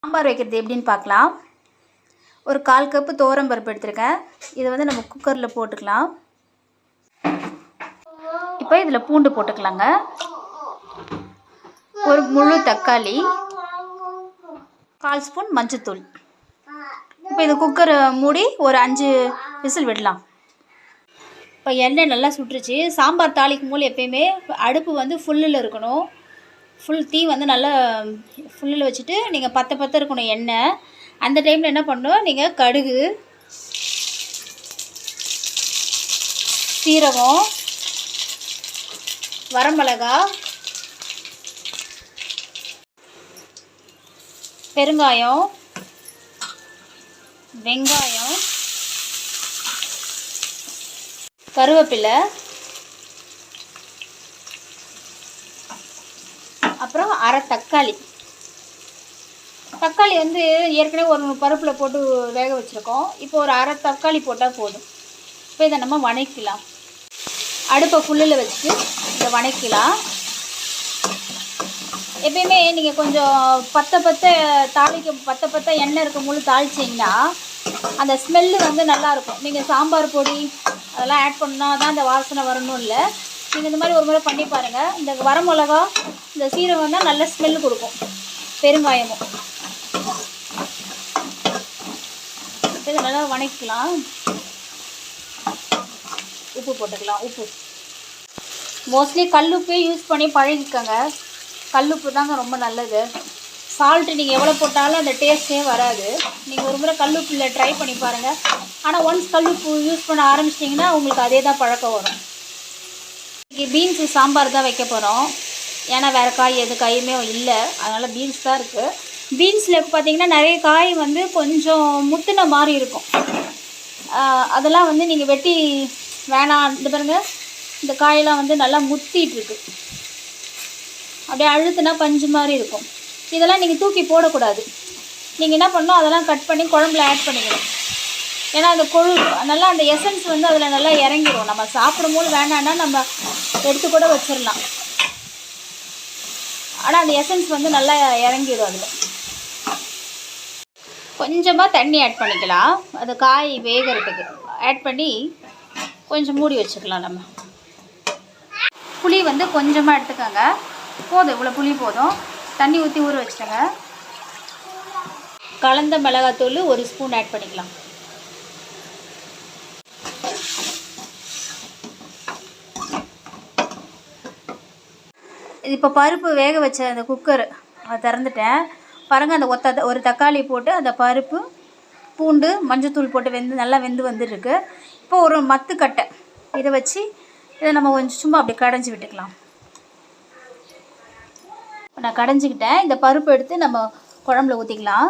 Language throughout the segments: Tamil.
சாம்பார் வைக்கிறது எப்படின்னு பார்க்கலாம். ஒரு 1/4 கப்பு துவரம் பருப்பு எடுத்துருக்கேன். இதை வந்து நம்ம குக்கரில் போட்டுக்கலாம். இப்போ இதில் பூண்டு போட்டுக்கலாங்க. ஒரு முழு தக்காளி, 1/4 ஸ்பூன் மஞ்சத்தூள். இப்போ இது குக்கரை மூடி ஒரு 5 விசில் விடலாம். இப்போ எண்ணெய் நல்லா சுட்டுருச்சு. சாம்பார் தாளிக்கும் போது எப்பயுமே அடுப்பு வந்து ஃபுல்லில் இருக்கணும். ஃபுல் தீ வந்து நல்லா ஃபுல்லில் வச்சுட்டு நீங்கள் பற்ற இருக்கணும் எண்ணெய். அந்த டைமில் என்ன பண்ணணும், நீங்கள் கடுகு, சீரகம், வரமிளகா, பெருங்காயம், வெங்காயம், கருவேப்பிலை, அப்புறம் அரை தக்காளி. தக்காளி வந்து ஏற்கனவே ஒரு பருப்பில் போட்டு வேக வச்சுருக்கோம். இப்போ ஒரு அரை தக்காளி போட்டால் போதும். இப்போ இதை நம்ம வதக்கலாம். அடுப்பை ஃபுல்லில் வச்சுட்டு இதை வதக்கலாம். எப்பயுமே நீங்கள் கொஞ்சம் பற்ற எண்ணெய் இருக்கும்போது தாளிச்சிங்கன்னா அந்த ஸ்மெல்லு வந்து நல்லாயிருக்கும். நீங்கள் சாம்பார் பொடி அதெல்லாம் ஆட் பண்ணால் தான் அந்த வாசனை வரணும் இல்லை. நீங்கள் இந்த மாதிரி ஒரு முறை பண்ணி பாருங்கள். இந்த வரமிளகா, இந்த சீரகம் தான் நல்ல ஸ்மெல்லு கொடுக்கும். பெருங்காயமும் இதை நல்லா வதக்கலாம். உப்பு போட்டுக்கலாம். உப்பு மோஸ்ட்லி கல்லுப்பே யூஸ் பண்ணி பழகிக்கோங்க. கல்லுப்பு தாங்க ரொம்ப நல்லது. சால்ட்டு நீங்கள் எவ்வளோ போட்டாலும் அந்த டேஸ்ட்டே வராது. நீங்கள் ஒரு முறை கல்லுப்பில் ட்ரை பண்ணி பாருங்கள். ஆனால் ஒன்ஸ் கல்லுப்பு யூஸ் பண்ண ஆரம்பிச்சிட்டிங்கன்னா உங்களுக்கு அதே தான் பழக்கம் வரும். இன்றைக்கி பீன்ஸு சாம்பார் தான் வைக்க போகிறோம். ஏன்னா வேறு காய் எது காயுமே இல்லை, அதனால் பீன்ஸ் தான் இருக்குது. பீன்ஸில் பார்த்திங்கன்னா நிறைய காய் வந்து கொஞ்சம் முத்தின மாதிரி இருக்கும். அதெல்லாம் வந்து நீங்கள் வெட்டி வேணாம். இந்த பாருங்கள், இந்த காயெல்லாம் வந்து நல்லா முத்திகிட்ருக்கு. அப்படியே அழுத்துனா பஞ்சு மாதிரி இருக்கும். இதெல்லாம் நீங்கள் தூக்கி போடக்கூடாது. நீங்கள் என்ன பண்ணணும், அதெல்லாம் கட் பண்ணி குழம்புல ஆட் பண்ணிக்கணும். ஏன்னா அந்த நல்லா அந்த எசன்ஸ் வந்து அதில் நல்லா இறங்கிடும். நம்ம சாப்பிடும்போது வேணான்னா நம்ம எடுத்து கூட வச்சிடலாம். ஆனால் அந்த எசன்ஸ் வந்து நல்லா இறங்கிடும். அதில் கொஞ்சமாக தண்ணி ஆட் பண்ணிக்கலாம். அது காய் வேகிறதுக்கு ஆட் பண்ணி கொஞ்சம் மூடி வச்சுக்கலாம். நம்ம புளி வந்து கொஞ்சமாக எடுத்துக்கோங்க. போதும், இவ்வளோ புளி போதும். தண்ணி ஊற்றி ஊற வச்சுட்டேங்க. கலந்த மிளகாத்தூள் 1 ஸ்பூன் ஆட் பண்ணிக்கலாம். இப்போ பருப்பு வேக வச்ச அந்த குக்கர் அதை திறந்துட்டேன். பாருங்கள், அந்த ஒரு தக்காளி போட்டு அந்த பருப்பு, பூண்டு, மஞ்சத்தூள் போட்டு நல்லா வெந்து வந்துருக்கு. இப்போ ஒரு மத்துக்கட்டை இதை வச்சு இதை நம்ம கொஞ்சம் சும்மா அப்படி கடைஞ்சி விட்டுக்கலாம். நான் கடைஞ்சிக்கிட்டேன். இந்த பருப்பு எடுத்து நம்ம குழம்புல ஊற்றிக்கலாம்.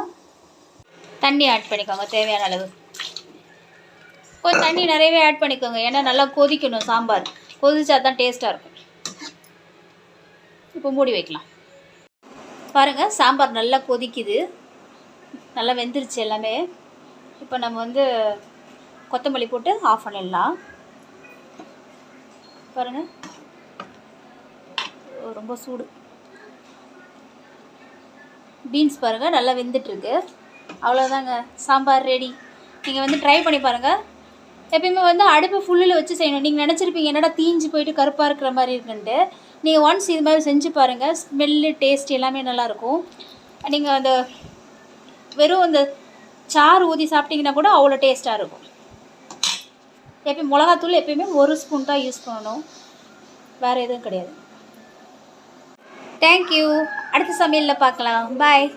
தண்ணி ஆட் பண்ணிக்கோங்க தேவையான அளவு. கொஞ்சம் தண்ணி நிறையவே ஆட் பண்ணிக்கோங்க. ஏன்னா நல்லா கொதிக்கணும். சாம்பார் கொதிச்சா தான் டேஸ்ட்டாக இருக்கும். இப்போ மூடி வைக்கலாம். பாருங்கள், சாம்பார் நல்லா கொதிக்குது. நல்லா வெந்துருச்சு எல்லாமே. இப்போ நம்ம வந்து கொத்தமல்லி போட்டு ஆஃப் பண்ணிடலாம். பாருங்கள், ரொம்ப சூடு. பீன்ஸ் பாருங்கள் நல்லா வெந்துட்டுருக்கு. அவ்வளோதாங்க, சாம்பார் ரெடி. நீங்கள் வந்து ட்ரை பண்ணி பாருங்கள். எப்பயுமே வந்து அடுப்பு ஃபுல்லில் வச்சு செய்யணும். நீங்கள் நினச்சிருப்பீங்க என்னடா தீஞ்சு போயிட்டு கருப்பாக இருக்கிற மாதிரி இருக்குன்ட்டு. நீங்கள் ஒன்ஸ் இது மாதிரி செஞ்சு பாருங்கள். ஸ்மெல்லு, டேஸ்ட் எல்லாமே நல்லாயிருக்கும். நீங்கள் அந்த வெறும் அந்த சாறு ஊற்றி சாப்பிட்டிங்கன்னா கூட அவ்வளோ டேஸ்ட்டாக இருக்கும். எப்பயும் மிளகாத்தூள் எப்பயுமே 1 ஸ்பூன் தான் யூஸ் பண்ணணும், வேறு எதுவும் கிடையாது. தேங்க்யூ. அடுத்த சமையலில் பார்க்கலாம். பாய்.